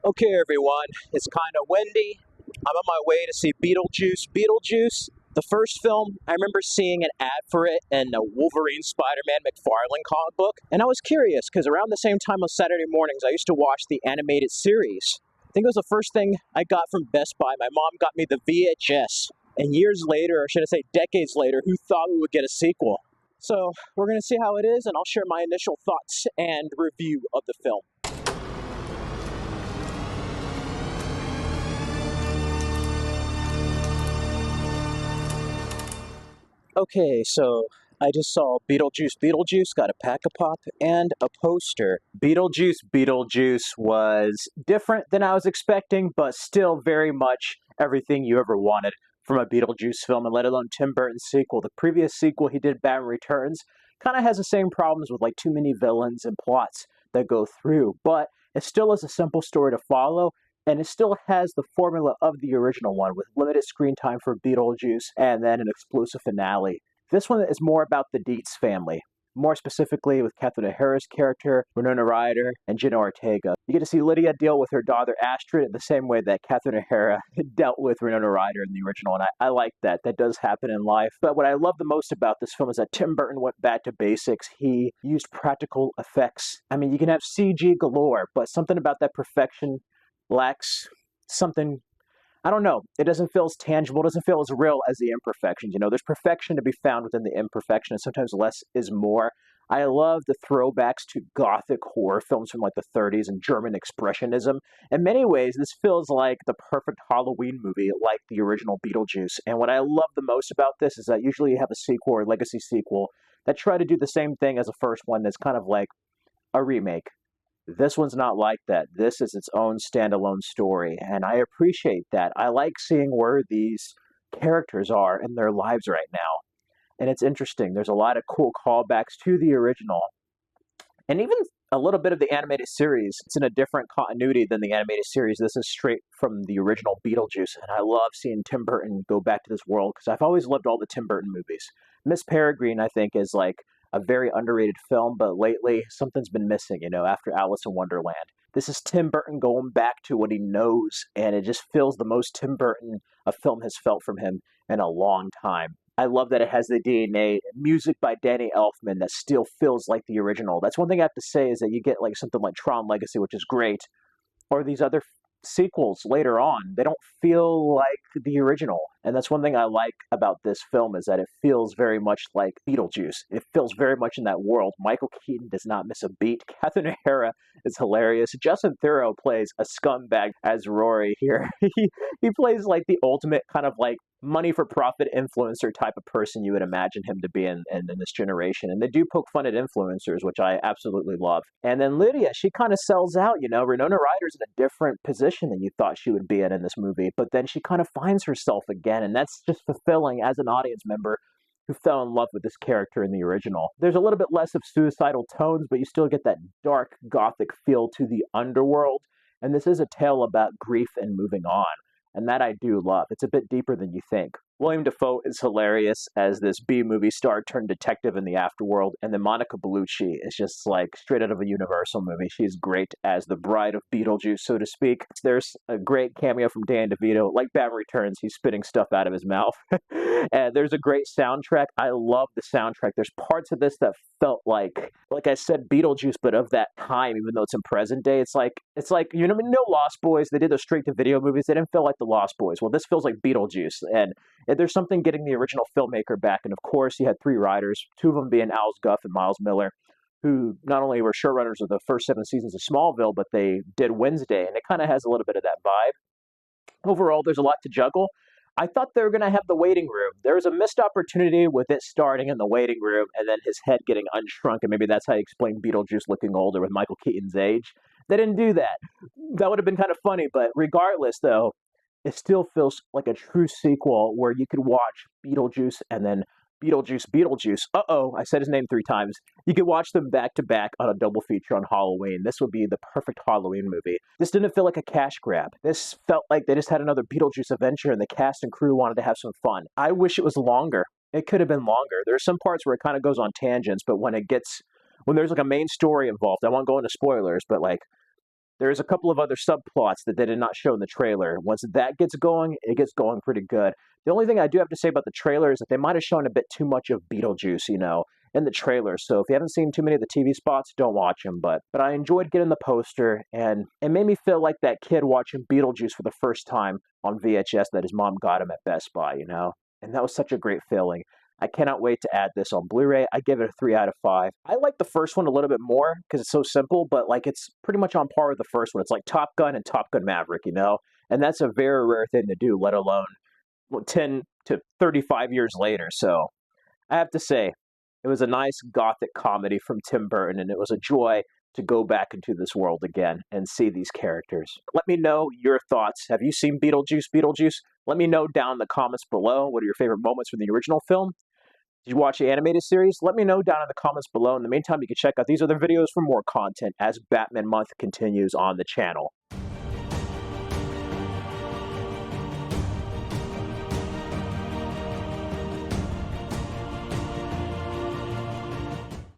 Okay, everyone, it's kind of windy. I'm on my way to see Beetlejuice Beetlejuice. The first film, I remember seeing an ad for it in the Wolverine Spider-Man McFarlane comic book, and I was curious because around the same time on Saturday mornings, I used to watch the animated series. I think it was the first thing I got from Best Buy. My mom got me the VHS, and years later, or should I say decades later, who thought we would get a sequel? So we're going to see how it is, and I'll share my initial thoughts and review of the film. Okay, so I just saw Beetlejuice Beetlejuice, got a pack-a-pop, and a poster. Beetlejuice Beetlejuice was different than I was expecting, but still very much everything you ever wanted from a Beetlejuice film, and let alone Tim Burton's sequel. The previous sequel he did, Batman Returns, kind of has the same problems with like too many villains and plots that go through, but it still is a simple story to follow, and it still has the formula of the original one with limited screen time for Beetlejuice and then an explosive finale. This one is more about the Dietz family, more specifically with Catherine O'Hara's character, Winona Ryder, and Jenna Ortega. You get to see Lydia deal with her daughter Astrid in the same way that Catherine O'Hara dealt with Winona Ryder in the original, and I like that. That does happen in life. But what I love the most about this film is that Tim Burton went back to basics. He used practical effects. I mean, you can have CG galore, but something about that perfection lacks something. I don't know. It doesn't feel as tangible. It doesn't feel as real as the imperfections. You know, there's perfection to be found within the imperfection, and sometimes less is more. I love the throwbacks to gothic horror films from like the 30s and German expressionism. In many ways, this feels like the perfect Halloween movie, like the original Beetlejuice. And what I love the most about this is that usually you have a sequel or legacy sequel that try to do the same thing as the first one that's kind of like a remake. This one's not like that. This is its own standalone story, and I appreciate that. I like seeing where these characters are in their lives right now, and it's interesting. There's a lot of cool callbacks to the original, and even a little bit of the animated series. It's in a different continuity than the animated series. This is straight from the original Beetlejuice, and I love seeing Tim Burton go back to this world because I've always loved all the Tim Burton movies. Miss Peregrine, I think, is like a very underrated film, but lately something's been missing, you know, after Alice in Wonderland. This is Tim Burton going back to what he knows, and it just feels the most Tim Burton a film has felt from him in a long time. I love that it has the DNA music by Danny Elfman that still feels like the original. That's one thing I have to say is that you get like something like Tron Legacy, which is great, or these other sequels later on. They don't feel like the original. And that's one thing I like about this film is that it feels very much like Beetlejuice. It feels very much in that world. Michael Keaton does not miss a beat. Catherine O'Hara is hilarious. Justin Theroux plays a scumbag as Rory here. He plays like the ultimate kind of like money for profit influencer type of person you would imagine him to be in this generation. And they do poke fun at influencers, which I absolutely love. And then Lydia, she kind of sells out, you know. Winona Ryder's in a different position than you thought she would be in this movie, but then she kind of finds herself again, and that's just fulfilling as an audience member who fell in love with this character in the original. There's a little bit less of suicidal tones, but you still get that dark gothic feel to the underworld, and this is a tale about grief and moving on. And that I do love. It's a bit deeper than you think. William Dafoe is hilarious as this B-movie star turned detective in the afterworld, and then Monica Bellucci is just like straight out of a Universal movie. She's great as the bride of Beetlejuice, so to speak. There's a great cameo from Dan DeVito. Like Batman Returns, he's spitting stuff out of his mouth. And there's a great soundtrack. I love the soundtrack. There's parts of this that felt like I said, Beetlejuice, but of that time, even though it's in present day. It's like you know Lost Boys. They did those straight-to-video movies. They didn't feel like the Lost Boys. Well, this feels like Beetlejuice, and there's something getting the original filmmaker back. And of course, you had three writers, two of them being Owls Guff and Miles Miller, who not only were showrunners of the first 7 seasons of Smallville, but they did Wednesday, and it kind of has a little bit of that vibe. Overall, there's a lot to juggle. I thought they were going to have the waiting room. There was a missed opportunity with it starting in the waiting room and then his head getting unshrunk, and maybe that's how you explain Beetlejuice looking older with Michael Keaton's age. They didn't do that. That would have been kind of funny, but regardless, though, it still feels like a true sequel where you could watch Beetlejuice and then Beetlejuice Beetlejuice. I said his name 3 times. You could watch them back to back on a double feature on Halloween. This would be the perfect Halloween movie. This didn't feel like a cash grab. This felt like they just had another Beetlejuice adventure and the cast and crew wanted to have some fun. I wish it was longer. It could have been longer. There are some parts where it kind of goes on tangents, but when there's like a main story involved, I won't go into spoilers, but like There's a couple of other subplots that they did not show in the trailer. Once that gets going, it gets going pretty good. The only thing I do have to say about the trailer is that they might have shown a bit too much of Beetlejuice, in the trailer. So if you haven't seen too many of the TV spots, don't watch them. But I enjoyed getting the poster, and it made me feel like that kid watching Beetlejuice for the first time on VHS that his mom got him at Best Buy. And that was such a great feeling. I cannot wait to add this on Blu-ray. I give it a 3 out of 5. I like the first one a little bit more because it's so simple, but it's pretty much on par with the first one. It's like Top Gun and Top Gun Maverick. And that's a very rare thing to do, let alone 10 to 35 years later. So I have to say, it was a nice gothic comedy from Tim Burton, and it was a joy to go back into this world again and see these characters. Let me know your thoughts. Have you seen Beetlejuice Beetlejuice? Let me know down in the comments below. What are your favorite moments from the original film? Did you watch the animated series? Let me know down in the comments below. In the meantime, you can check out these other videos for more content as Batman Month continues on the channel.